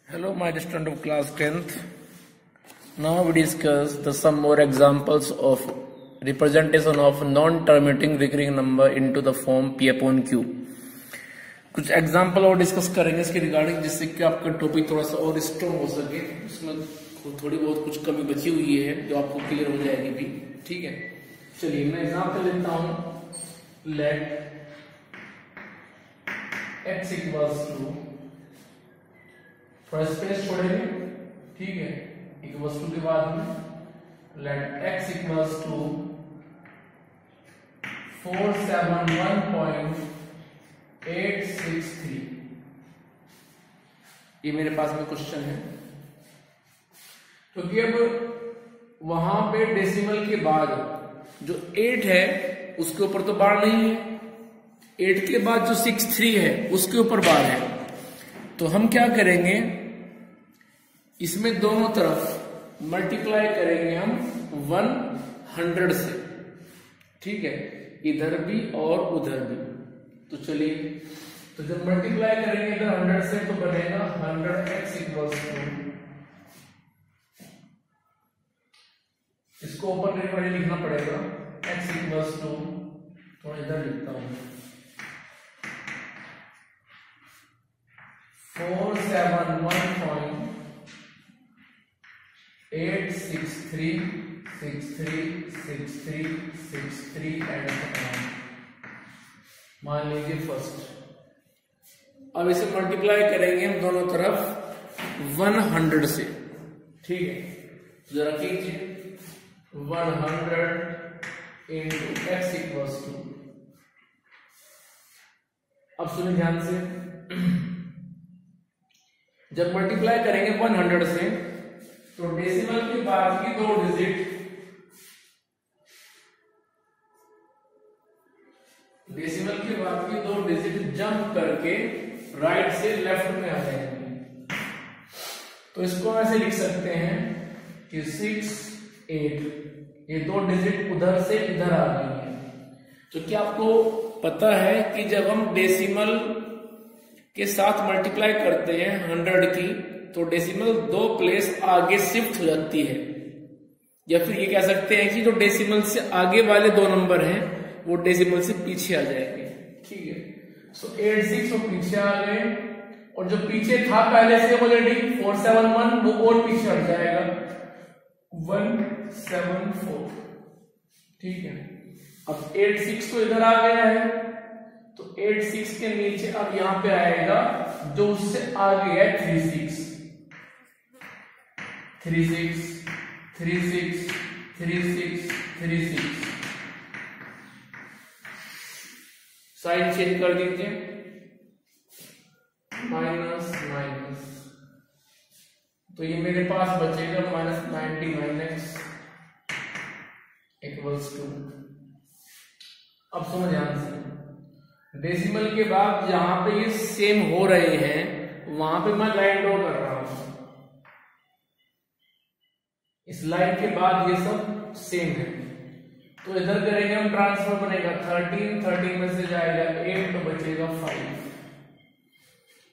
Hello, my dear student of class 10th. Now we discuss some more examples of representation of non-terminating recurring number into the form P upon Q. कुछ example और discuss करेंगे इसके regarding, जिससे कि आपका topic थोड़ा सा और स्ट्रॉन्ग हो सके। इसमें थोड़ी बहुत कुछ कमी बची हुई है जो आपको क्लियर हो जाएगी भी। ठीक है, चलिए मैं एग्जाम्पल लेता हूं। लेट x इक्वल्स टू, थोड़ा स्पेस छोड़ेंगे, ठीक है, इक्वल्स टू के बाद में लेट x इक्वल्स टू 471.863। ये मेरे पास में क्वेश्चन है, क्योंकि अब वहां पे डेसिमल के बाद जो 8 है उसके ऊपर तो बार नहीं है, 8 के बाद जो 63 है उसके ऊपर बार है। तो हम क्या करेंगे, इसमें दोनों तरफ मल्टीप्लाई करेंगे हम 100 से। ठीक है, इधर भी और उधर भी। तो चलिए, तो जब मल्टीप्लाई करेंगे इधर 100 से तो बनेगा 100x इक्वल्स टू, इसको ऊपर लिखना पड़ेगा, x इक्वल्स टू, तो इधर लिखता हूं 471.863 एंड मान लीजिए फर्स्ट। अब इसे मल्टीप्लाई करेंगे हम दोनों तरफ 100 से। ठीक है, जरा कीजिए 100 इंटू एक्स इक्वल्स टू। अब सुनिए ध्यान से, जब मल्टीप्लाई करेंगे 100 से तो डेसिमल के बाद की दो डिजिट, डेसिमल के बाद की दो डिजिट जंप करके राइट से लेफ्ट में आ जाएंगे। तो इसको ऐसे लिख सकते हैं कि 6 8, ये दो डिजिट उधर से इधर आ गई है। तो क्या आपको पता है कि जब हम डेसिमल के साथ मल्टीप्लाई करते हैं 100 की, तो डेसिमल 2 प्लेस आगे शिफ्ट हो जाती है, या फिर ये कह सकते हैं कि जो डेसिमल से आगे वाले दो नंबर हैं वो डेसिमल से पीछे आ जाएंगे। ठीक है, सो 86 वो पीछे आ गए, और जो पीछे था पहले से ऑलरेडी 471 वो और पीछे हट जाएगा 174। ठीक है, अब 86 तो इधर आ गया है, तो 86 के नीचे अब यहां पे आएगा जो उससे आगे है 36 36 36 36 36। साइन चेंज कर दीजिए, माइनस माइनस, तो ये मेरे पास बचेगा -99x इक्वल्स टू। अब समझ ध्यान से, डेसिमल के बाद जहां पे ये सेम हो रहे हैं वहां पे मैं लाइन ड्रॉ कर रहा हूं। इस लाइन के बाद ये सब सेम है, तो इधर करेंगे हम ट्रांसफर, बनेगा 13 में से जाएगा 8 तो बचेगा 5,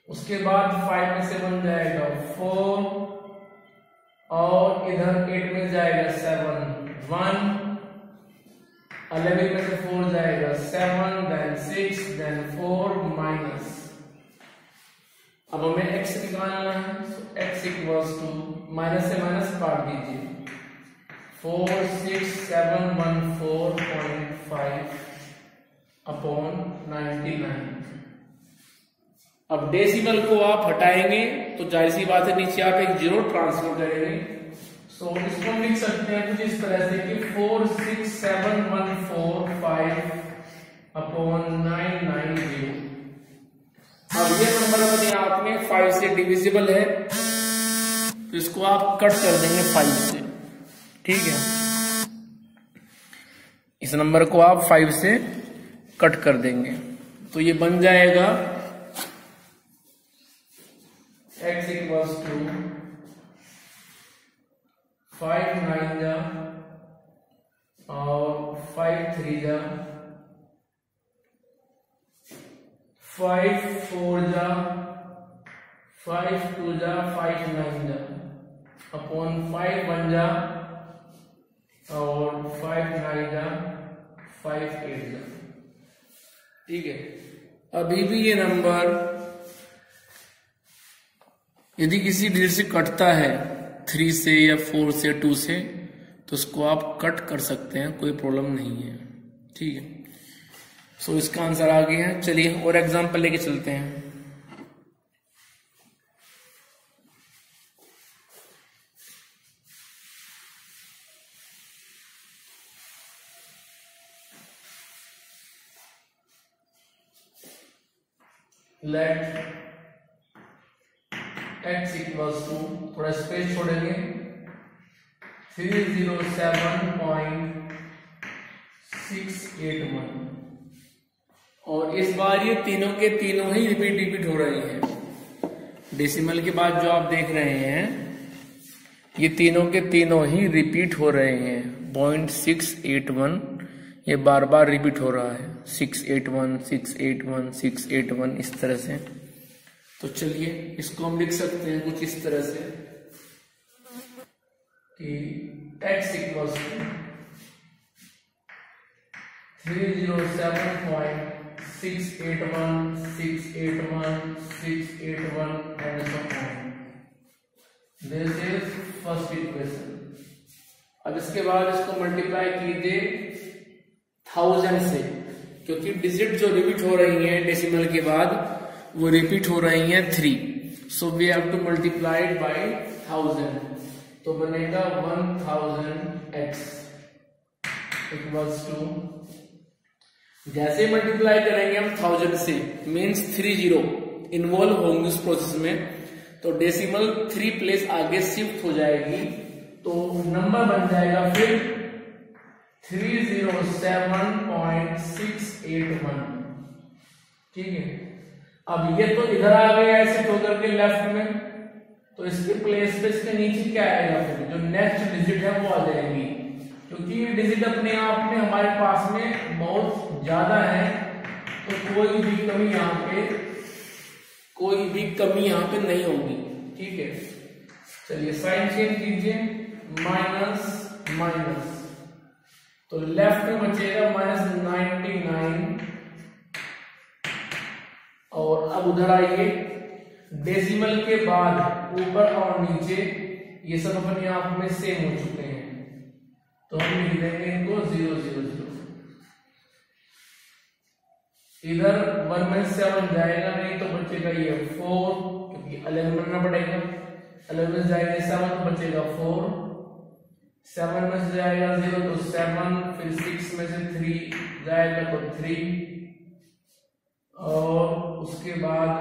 उसके बाद 5 में से बन जाएगा 4, और इधर 8 में जाएगा 7 1, 11 में से 4 जाएगा 7, देन 6, देन 4 माइनस। अब हमें x निकालना है, तो x इक्वल्स टू, माइनस से माइनस काट दीजिए, 46714.5 अपॉन 99। अब डेसिमल को आप हटाएंगे तो जाहिर सी बात है नीचे आप एक 0 ट्रांसफर करेंगे। सो इसको हम लिख सकते हैं कुछ इस तरह से कि 46714.5 अपॉन 990। अब ये नंबर अपने आप में 5 से डिविजिबल है, तो इसको आप कट कर देंगे 5 से। ठीक है, इस नंबर को आप 5 से कट कर देंगे, तो ये बन जाएगा x इक्वल्स टू 5 9 जा और 5 3 जा, 5 4 जा, 5 2 जा 5 9 जा अपॉन 5 1 जा और 5 9 जा 5 8 जा। ठीक है, अभी भी ये नंबर यदि किसी डिजिट से कटता है 3 से या 4 से 2 से तो उसको आप कट कर सकते हैं, कोई प्रॉब्लम नहीं है। ठीक है, सो इसका आंसर आ गया है। चलिए और एग्जांपल लेके चलते हैं। लेट x इक्वल्स टू, थोड़ा स्पेस छोड़ेंगे, 307.681 और इस बार ये तीनों के तीनों ही रिपीट हो रहे हैं। डेसिमल के बाद जो आप देख रहे हैं ये तीनों के तीनों ही रिपीट हो रहे हैं। 0.681 ये बार बार रिपीट हो रहा है, 681 681 681 इस तरह से। तो चलिए इसको हम लिख सकते हैं कुछ इस तरह से कि x equals to 307.681 681 681 and so on। This is first equation. अब इसके बाद इसको मल्टीप्लाई कीजिए 1000 से, क्योंकि डिजिट जो रिपीट हो रही हैं डेसिमल के बाद वो रिपीट हो रही हैं 3, so we have to multiply by 1000। तो बनेगा 1000x इक्वल्स टू, जैसे मल्टीप्लाई करेंगे हम 1000 से मीन्स 30 इन्वॉल्व होंगे उस प्रोसेस में, तो डेसिमल 3 प्लेस आगे शिफ्ट हो जाएगी, तो नंबर बन जाएगा फिर 307.681। ठीक है, अब ये तो इधर आ गया ऐसे होकर के लेफ्ट में, तो इसके प्लेस पे इसके नीचे क्या आएगा, फिर जो नेक्स्ट डिजिट है वो आ जाएगी, क्योंकि ये डिजिट अपने आप में हमारे पास में बहुत ज्यादा है, तो कोई भी कमी यहाँ पे नहीं होगी। ठीक है, चलिए साइन चेंज कीजिए, माइनस माइनस, तो लेफ्ट में बचेगा -99 और अब उधर आइए, डेसिमल के बाद ऊपर और नीचे ये सब अपने आप में सेम हो चुके हैं, तो हम लिख देंगे इनको 0 0 0। इधर 1 में 7 जाएगा नहीं, तो बचेगा ये 4, क्योंकि 11 बनना पड़ेगा, 11 जाएगा 7 तो बचेगा 4, 7 में से जाएगा 0 तो 7, फिर 6 में से 3 जाएगा तो 3 और उसके बाद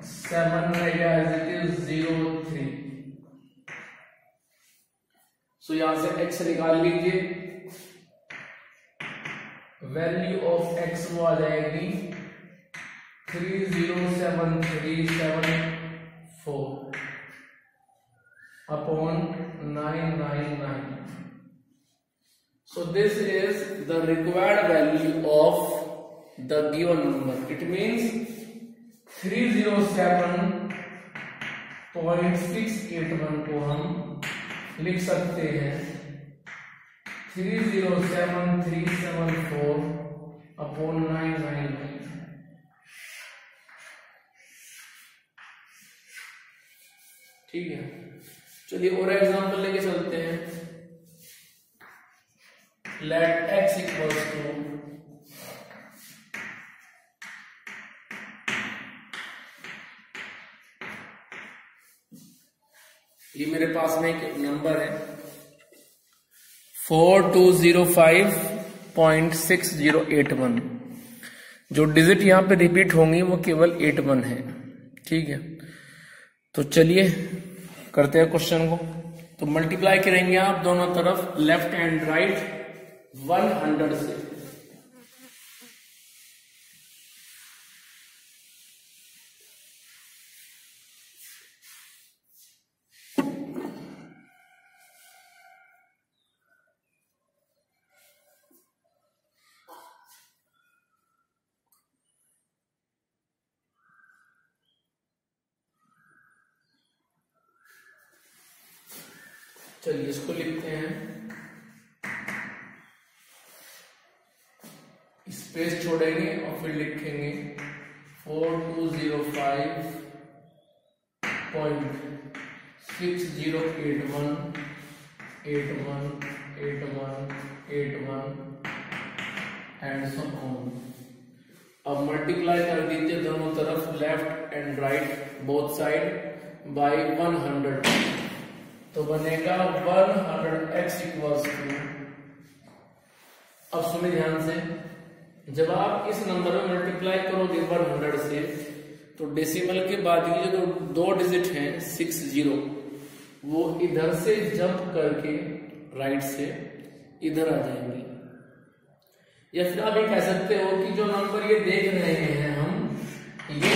7 रहेगा एज इट इज 0 3। सो यहां से x निकाल लीजिए, वैल्यू ऑफ x वो आ जाएगी 307,374 upon 999। So this is the required value of the given number. It means 307.681 को हम लिख सकते हैं 307,374 अपॉन 999। ठीक है, चलिए और एग्जांपल लेके चलते हैं। लेट x इक्वल्स टू, ये मेरे पास में एक नंबर है 4205.6081, जो डिजिट यहां पे रिपीट होंगी वो केवल 81 है। ठीक है, तो चलिए करते हैं क्वेश्चन को। तो मल्टीप्लाई करेंगे आप दोनों तरफ लेफ्ट एंड राइट 100 से। चलिए इसको लिखते हैं, स्पेस छोड़ेंगे और फिर लिखेंगे 4205.6081 एंड सो ऑन। अब मल्टीप्लाई कर दीजिए दोनों तरफ, left and right both side by 100, तो बनेगा 100x इक्वल्स टू। अब सुनिए ध्यान से, जब आप इस नंबर में मल्टीप्लाई करोगे 100 से, तो डेसिमल के बाद ये जो दो डिजिट हैं 60, वो इधर से जंप करके राइट से इधर आ जाएंगे। या फिर आप ये कह सकते हो कि जो नंबर ये देख रहे हैं हम, ये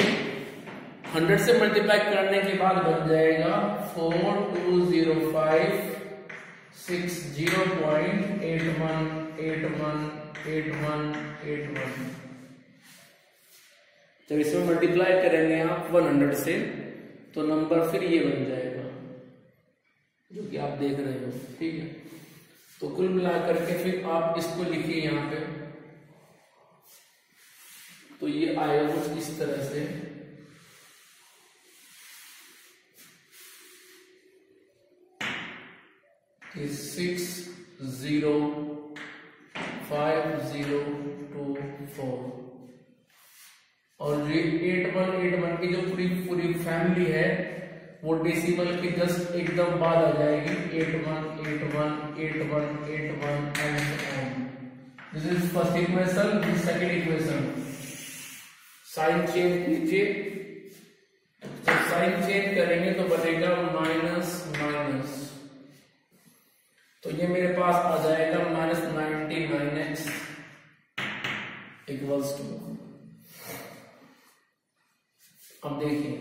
100 से मल्टीप्लाई करने के बाद बन जाएगा 4205.60818181। जब इसमें मल्टीप्लाई करेंगे आप 100 से, तो नंबर फिर ये बन जाएगा जो कि आप देख रहे हो, ठीक है। तो कुल मिलाकर के फिर आप इसको लिखिए यहाँ पे, तो ये आएगा कुछ इस तरह से, कि 605024। और ये 8181 की जो पूरी फैमिली है, वो डेसिमल के जस्ट एकदम बाद आ जाएगी, 81818181 and so on. This is first equation, this second equation. Sign change कीजिए, जब साइन चेंज करेंगे तो बनेगा माइनस माइनस, तो ये मेरे पास आ जाएगा -99x इक्वल्स टू। अब देखिए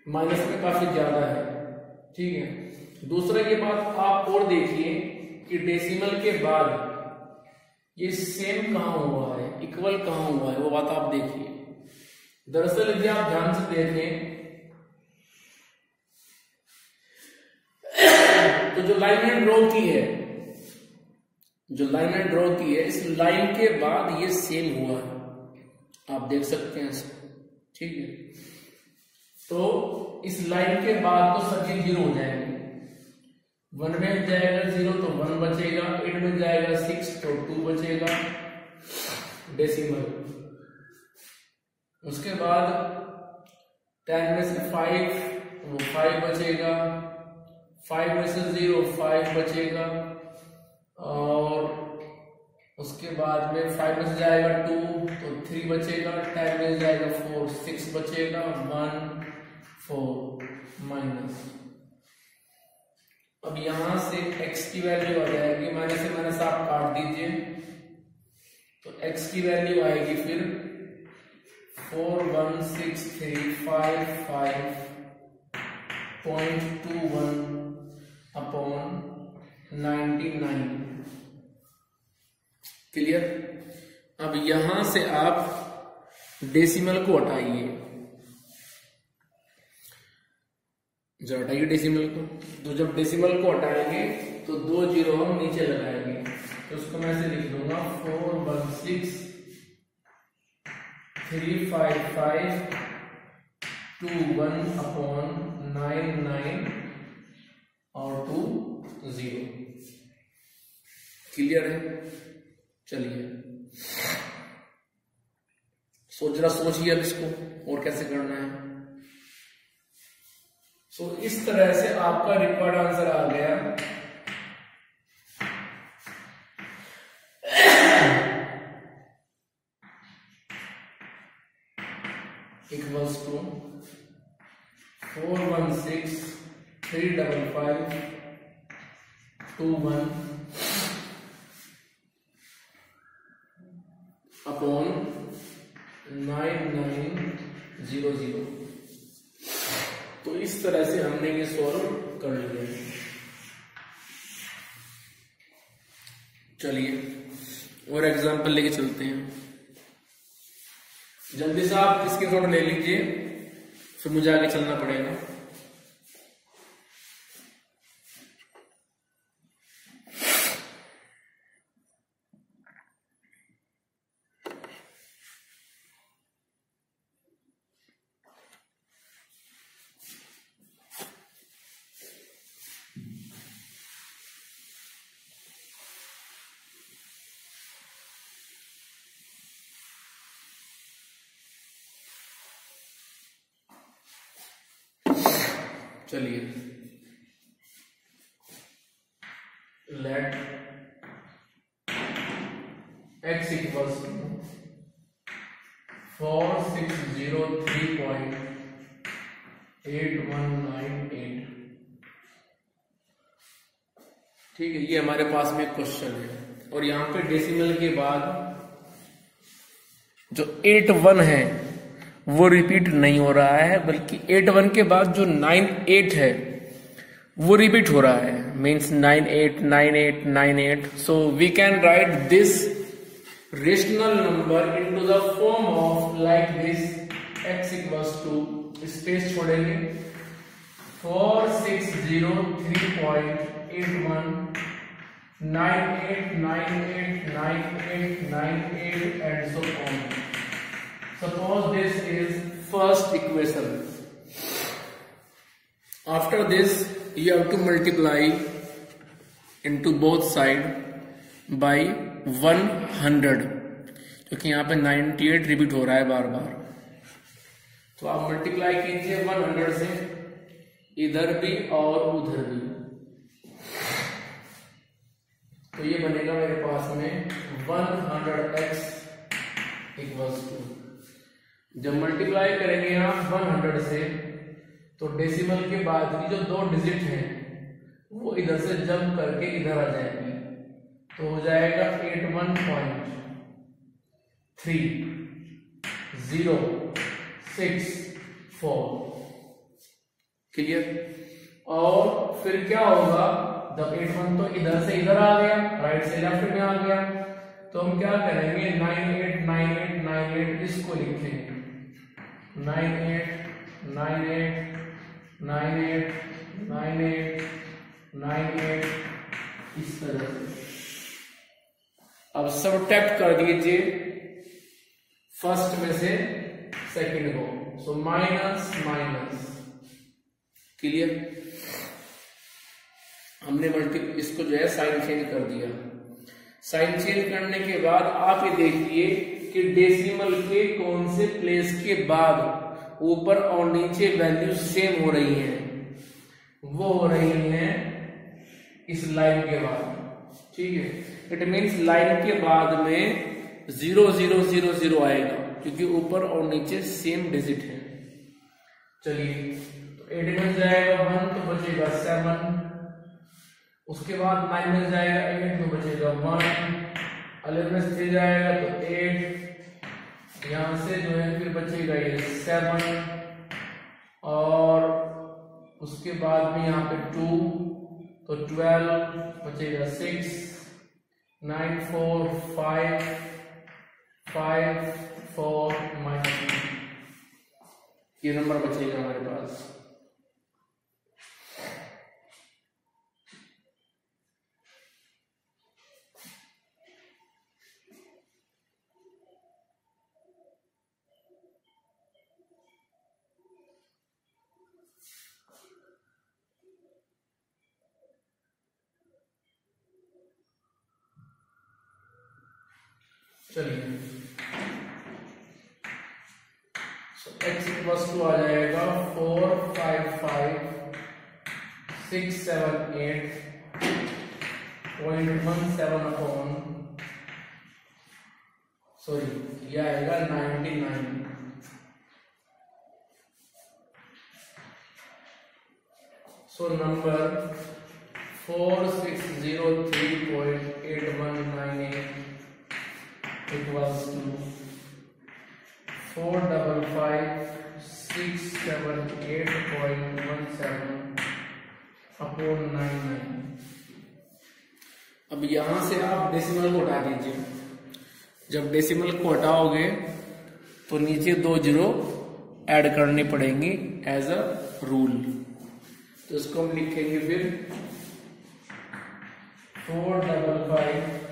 माइनस में काफी ज्यादा है, ठीक है। दूसरा ये बात आप और देखिए कि डेसिमल के बाद ये सेम कहां हुआ है, इक्वल कहां हुआ है, वो बात आप देखिए। दरअसल यदि आप ध्यान से देखें तो जो लाइन मैंने ड्रॉ की है, इस लाइन के बाद ये सेम हुआ है, आप देख सकते हैं इसको, ठीक है। तो इस लाइन के बाद तो सभी 0 हो जाएंगे, 1 में जाएगा 0 तो 1 बचेगा, 8 में जाएगा 6 तो 2 बचेगा डेसिमल। उसके बाद 10 में से 5 वो 5 बचेगा, 5 में से 0 5 बचेगा, और उसके बाद में 5 में से जाएगा 2 तो 3 बचेगा, 10 में से जाएगा 4 6 बचेगा, 1 4 माइनस। अब यहां से x की वैल्यू आ जाएगी, माइनस से माइनस आप काट दीजिए, तो x की वैल्यू आएगी फिर 41635.21 अपॉन 99। क्लियर। अब यहां से आप डेसिमल को हटाइए, जो हटाइए डेसिमल को, तो जब डेसिमल को हटाएंगे तो 2 0 हम नीचे लगाएंगे, तो उसको मैं ऐसे लिख दूंगा 4163551 अपॉन 99 और 2 0। क्लियर है। चलिए जरा सोचिए अब इसको और कैसे करना है। इस तरह से आपका रिक्वायर्ड आंसर आ गया। Equals to 4163551 upon 9900। तो इस तरह से हमने ये सॉल्व कर लिया। चलिए और एग्जांपल लेके चलते हैं। जल्दी से आप इसके शॉट ले लीजिए, फिर मुझे आगे चलना पड़ेगा। चलिए, लेट x इक्वल्स टू 4603.8198। ठीक है, ये हमारे पास में क्वेश्चन है। और यहाँ पे डेसिमल के बाद जो 81 है वो रिपीट नहीं हो रहा है, बल्कि 81 के बाद जो 98 है वो रिपीट हो रहा है, means 989898। So we can write this rational number into the form of like this, x equals to, space छोड़ेंगे, 4603.8198989898 and so on. Suppose this is first equation. After this you have to multiply into both side by 100, क्योंकि यहाँ पे 98 repeat हो रहा है बार बार। तो आप multiply कीजिए 100 से, इधर भी और उधर भी। तो ये बनेगा मेरे पास में 100x इक्वल्स टू, जब मल्टीप्लाई करेंगे आप 100 से तो डेसिमल के बाद की जो 2 डिजिट हैं वो इधर से जंप करके इधर आ जाएंगे, तो हो जाएगा 81.3064। क्लियर? और फिर क्या होगा, जब 81 तो इधर से इधर आ गया, राइट से लेफ्ट में आ गया, तो हम क्या करेंगे, 989898 इसको लिखेंगे, 98989898 इस तरह से। अब सबट्रैक्ट कर दीजिए फर्स्ट में से सेकंड को, सो माइनस माइनस। क्लियर? हमने इसको जो है साइन चेंज कर दिया। साइन चेंज करने के बाद आप ये देखिए कि डेसिमल के कौन से प्लेस के बाद ऊपर और नीचे वैल्यू सेम हो रही हैं, वो हो रही हैं इस लाइन के बाद। ठीक है, इट मीन्स लाइन के बाद में 0000 आएगा, क्योंकि ऊपर और नीचे सेम डिजिट है। चलिए, तो 8 मिल जाएगा 1, तो बचेगा 7, उसके बाद 9 मिल जाएगा 8, तो बचेगा 1, 11 से जाएगा तो 8, यहां से जो है फिर बचेगा ये 7, और उसके बाद में यहाँ पे 2, तो 12 बचेगा 6, 9 4 5 5 4 -2, ये नंबर बचेगा हमारे पास। चलिए, x इक्वल्स टू आ जाएगा 455,678.17 अपॉन, सॉरी ये आएगा 99। So number 4603.8198 equals to 455,678.17 upon 99। अब यहां से आप डेसिमल को हटा दीजिए। जब डेसिमल को हटाओगे तो नीचे 2 जीरो ऐड करनी पड़ेंगी एज अ रूल। तो इसको हम लिखेंगे फिर 455 455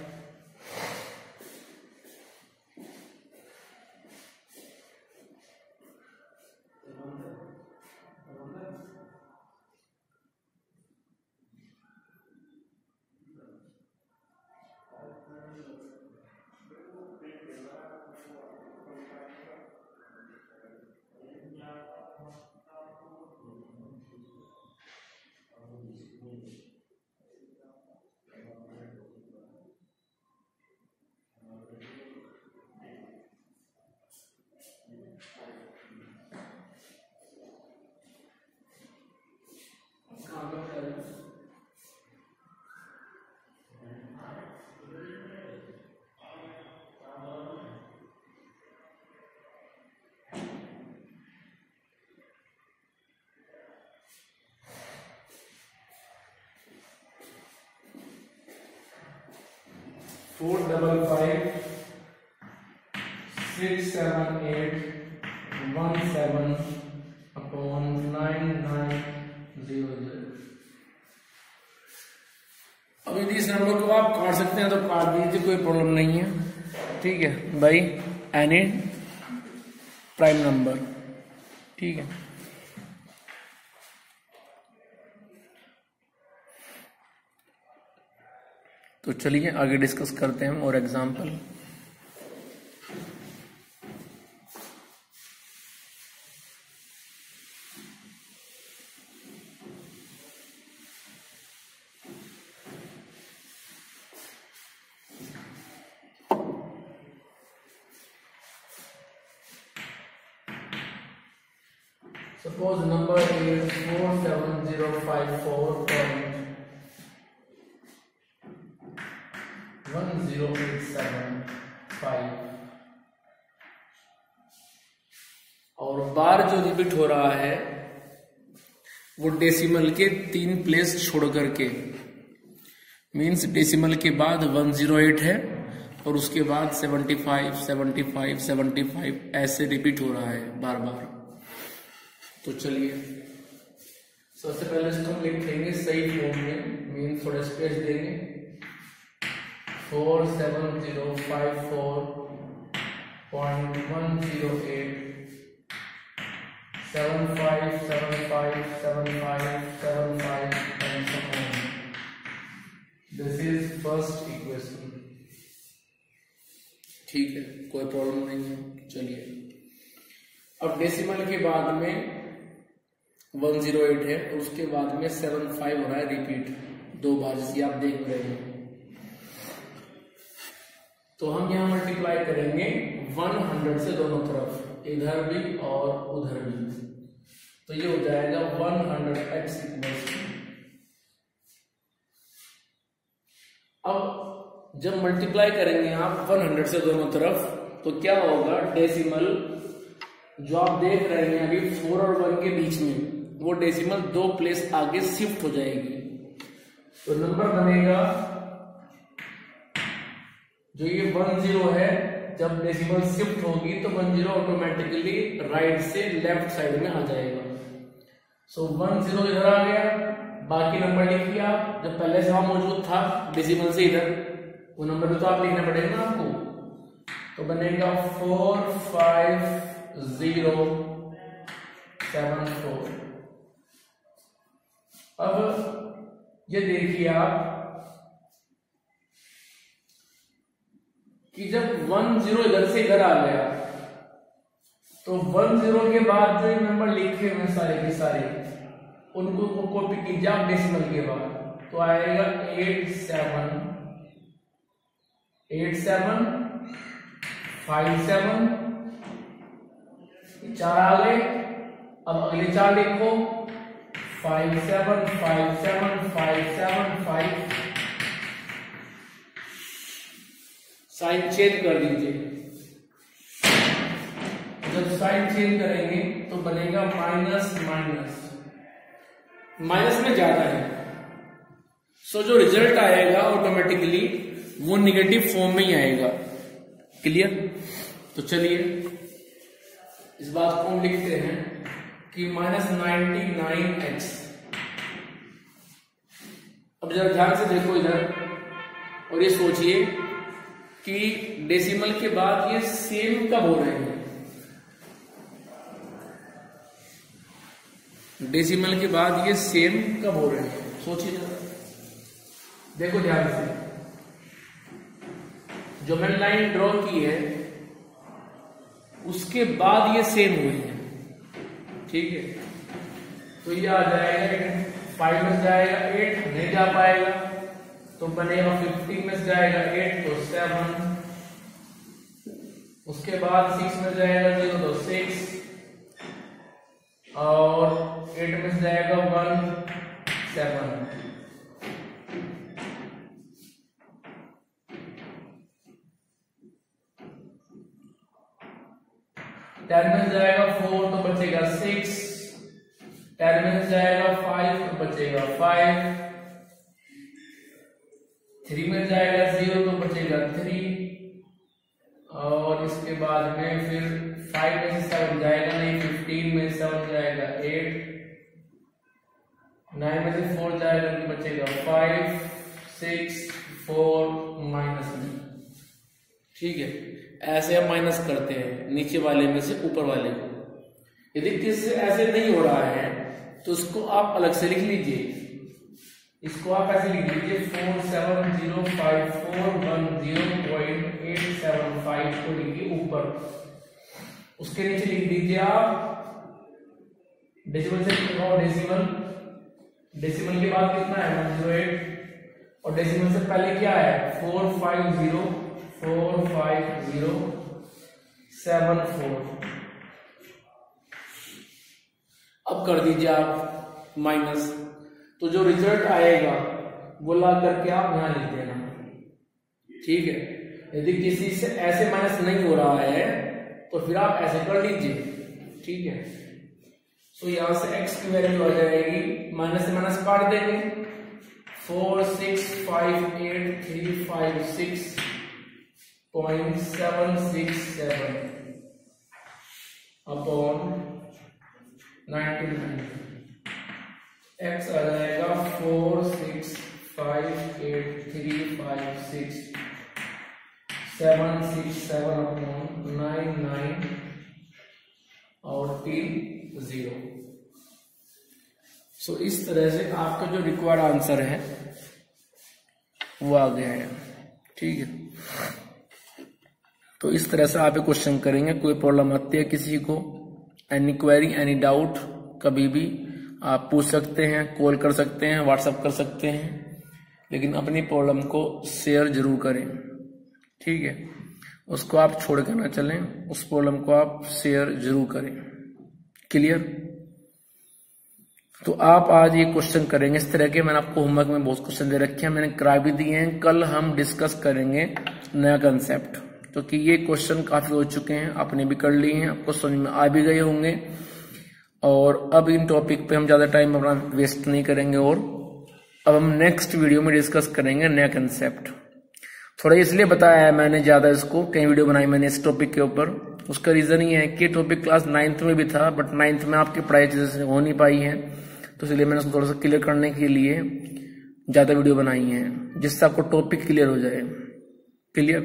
455,678,17/9900। अब यदि इस नंबर को आप काट सकते हैं तो काट दीजिए, कोई प्रॉब्लम नहीं है, ठीक है, बाई एनी प्राइम नंबर, ठीक है। तो चलिए आगे डिस्कस करते हैं और एग्जाम्पल। Suppose number is 47054.1087.5 और बार जो रिपीट हो रहा है वो डेसिमल के 3 प्लेस छोड़ करके, मींस डेसिमल के बाद 108 है और उसके बाद 75, 75, 75 ऐसे रिपीट हो रहा है बार बार। तो चलिए सबसे पहले इसको हम लिखेंगे सही फॉर्म में, मीन थोड़ा स्पेस देंगे। 47054.108 75757575 and so on. This is first equation, ठीक है, कोई प्रॉब्लम नहीं है। चलिए अब डेसिमल के बाद में 108 है और उसके बाद में 75 हो रहा है रिपीट 2 बार, जैसे आप देख रहे हैं। तो हम यहां मल्टीप्लाई करेंगे 100 से दोनों तरफ, इधर भी और उधर भी, तो ये हो जाएगा 100x इक्वल्स। अब जब मल्टीप्लाई करेंगे आप 100 से दोनों तरफ तो क्या होगा, डेसिमल जो आप देख रहे हैं अभी 4 और 1 के बीच में, वो डेसिमल 2 प्लेस आगे शिफ्ट हो जाएगी। तो नंबर बनेगा जो ये 10 है, जब डेसिमल शिफ्ट होगी तो 10 ऑटोमेटिकली राइट से लेफ्ट साइड में आ जाएगा। सो 10 इधर आ गया, बाकी नंबर लिखिए आप जो पहले से वहां मौजूद था डेसिमल से इधर, वो नंबर भी तो आप लिखना पड़ेगा ना आपको। तो बनेगा 45074। अब ये देखिए आप कि जब 10 इधर से इधर आ गया तो 10 के बाद जो नंबर लिखे हुए सारे के सारे उनको कॉपी कीजिए आप डेसिमल के बाद, तो आएगा 8757 4 आ गए। अब अगले 4 लिखो 57575 साइन चेंज कर दीजिए। जब साइन चेंज करेंगे तो बनेगा माइनस माइनस, माइनस में ज्यादा है, सो जो रिजल्ट आएगा ऑटोमेटिकली वो निगेटिव फॉर्म में ही आएगा। क्लियर? तो चलिए इस बात को हम लिखते हैं कि -99x। अब जरा ध्यान से देखो इधर और ये सोचिए कि डेसिमल के बाद ये सेम कब हो रहे हैं, डेसिमल के बाद ये सेम कब हो रहे हैं, सोचिए जरा, देखो ध्यान से। जो मैंने लाइन ड्रॉ की है उसके बाद ये सेम हुई है, ठीक है। तो ये आ जाएगा 5 में जाएगा 8, नहीं जा पाएगा तो बनेगा 15 में जाएगा 8 तो 7, उसके बाद 6 में जाएगा 0 तो 6 और 8 में जाएगा 1 7। 10 में जाएगा 4 तो बचेगा 6, 10 में जाएगा 5 तो बचेगा 5, 3 में जाएगा 0 तो बचेगा 9 में से 4 जाएगा तो बचेगा 5 6 4 माइनस में। ठीक है, ऐसे हम माइनस करते हैं नीचे वाले में से ऊपर वाले को। यदि किसी से ऐसे नहीं हो रहा है तो उसको आप अलग से लिख लीजिए। इसको आप ऐसे लिख लीजिए 4705410.875 को लिखिए ऊपर, उसके नीचे लिख दीजिए आप डेसिमल से डेसिमल के बाद कितना है 108, और डेसिमल से पहले क्या है 45074। अब कर दीजिए आप माइनस, तो जो रिजल्ट आएगा वो ला करके आप यहां लिख देना। ठीक है, यदि किसी से ऐसे माइनस नहीं हो रहा है तो फिर आप ऐसे कर लीजिए। ठीक है, तो यहां से x की वैल्यू आ जाएगी, माइनस से माइनस काट देंगे 4658356.767 अपॉन 99। x आ जाएगा 4658356.767 अपॉन 99 और t 0। सो इस तरह से आपका जो रिक्वायर्ड आंसर है वो आ गया है। ठीक है, तो इस तरह से आप ये क्वेश्चन करेंगे। कोई प्रॉब्लम आती है किसी को, एनी क्वेरी एनी डाउट, कभी भी आप पूछ सकते हैं, कॉल कर सकते हैं, व्हाट्सएप कर सकते हैं, लेकिन अपनी प्रॉब्लम को शेयर जरूर करें। ठीक है, उसको आप छोड़ कर ना चलें, उस प्रॉब्लम को आप शेयर जरूर करें। क्लियर? तो आप आज ये क्वेश्चन करेंगे इस तरह के। मैंने आपको होमवर्क में बहुत क्वेश्चन दे रखे हैं, मैंने करा भी दिए हैं। कल हम डिस्कस करेंगे नया कंसेप्ट, क्योंकि ये क्वेश्चन काफी हो चुके हैं, आपने भी कर लिए हैं, आपको समझ में आ भी गए होंगे। और अब इन टॉपिक पे हम ज्यादा टाइम अपना वेस्ट नहीं करेंगे, और अब हम नेक्स्ट वीडियो में डिस्कस करेंगे नया कंसेप्ट। थोड़ा इसलिए बताया है मैंने ज्यादा इसको, कई वीडियो बनाई मैंने इस टॉपिक के ऊपर। उसका रीजन ये है कि टॉपिक क्लास 9th में भी था, बट 9th में आपकी पढ़ाई अच्छे से हो नहीं पाई है, तो इसलिए मैंने उसको थोड़ा सा क्लियर करने के लिए ज्यादा वीडियो बनाई है, जिससे आपको टॉपिक क्लियर हो जाए। क्लियर?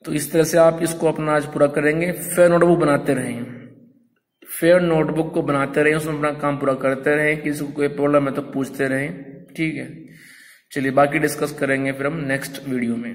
तो इस तरह से आप इसको अपना आज पूरा करेंगे। फेयर नोटबुक बनाते रहें, फेयर नोटबुक को बनाते रहें, उसमें अपना काम पूरा करते रहें। किसी को कोई प्रॉब्लम है तो पूछते रहें। ठीक है, चलिए बाकी डिस्कस करेंगे फिर हम नेक्स्ट वीडियो में।